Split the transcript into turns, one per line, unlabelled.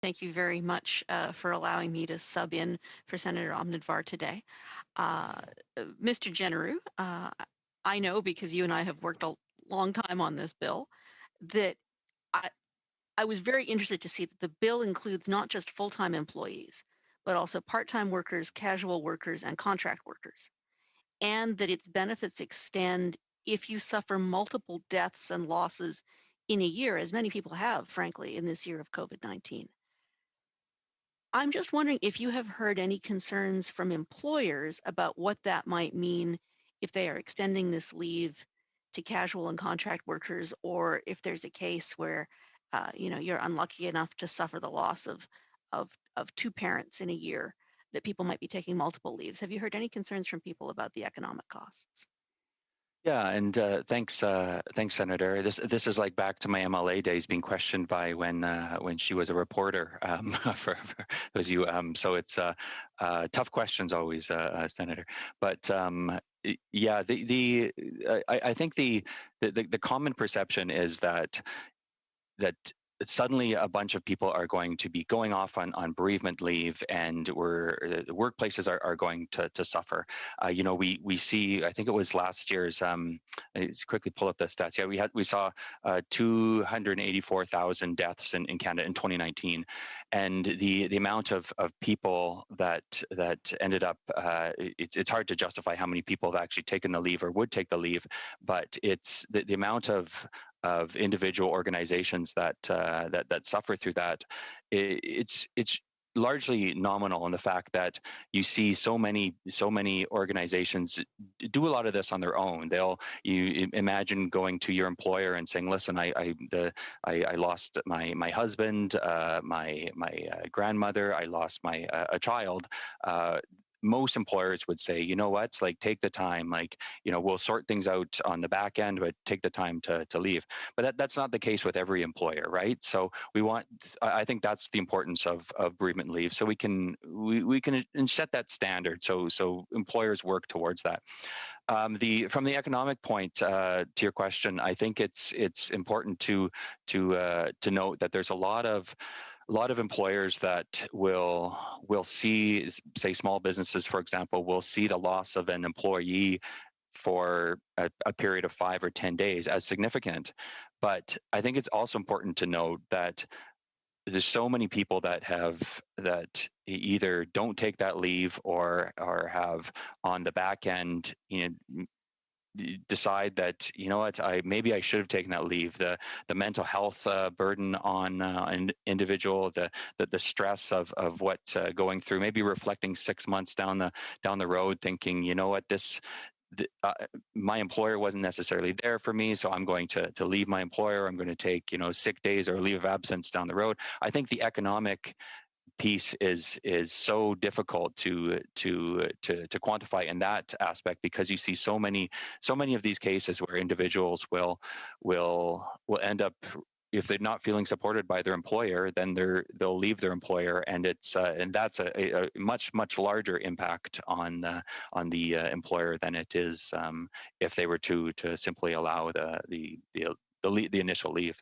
Thank you very much for allowing me to sub in for Senator Omidvar today. Mr. Jeneroux, I know because you and I have worked a long time on this bill that I was very interested to see that the bill includes not just full-time employees, but also part-time workers, casual workers, and contract workers, and that its benefits extend if you suffer multiple deaths and losses in a year, as many people have, frankly, in this year of COVID-19. I'm just wondering if you have heard any concerns from employers about what that might mean if they are extending this leave to casual and contract workers, or if there's a case where you're unlucky enough to suffer the loss of two parents in a year, that people might be taking multiple leaves. Have you heard any concerns from people about the economic costs?
Yeah, and thanks, Senator. This is like back to my MLA days, being questioned by when she was a reporter for those of you. So it's tough questions always, Senator. But yeah, I think the common perception is that suddenly a bunch of people are going to be going off on bereavement leave, and the workplaces are going to suffer. We see, I think it was last year's, let's quickly pull up the stats. Yeah, we saw 284,000 deaths in Canada in 2019, and the amount of people that ended up, it's hard to justify how many people have actually taken the leave or would take the leave, but it's the amount of individual organizations that suffer through that. It's largely nominal in the fact that you see so many organizations do a lot of this on their own. You imagine going to your employer and saying, "Listen, I lost my husband, my grandmother, I lost a child." Most employers would say, you know what, like, take the time, we'll sort things out on the back end, but take the time to leave. But that's not the case with every employer, right? So I think that's the importance of bereavement leave. So we can set that standard. So employers work towards that. From the economic point, to your question, I think it's important to note that there's a lot of employers that will see, say, small businesses, for example, will see the loss of an employee for a period of 5 or 10 days as significant. But I think it's also important to note that there's so many people that either don't take that leave or have on the back end, decide that, you know what, maybe I should have taken that leave. The mental health burden on an individual, the stress of what going through, maybe reflecting 6 months down the road, thinking, you know what, my employer wasn't necessarily there for me, so I'm going to leave my employer. I'm going to take sick days or leave of absence down the road. I think the economic piece is so difficult to quantify in that aspect, because you see so many of these cases where individuals will end up, if they're not feeling supported by their employer, then they'll leave their employer, and that's a much larger impact on the employer than it is if they were to simply allow the initial leave.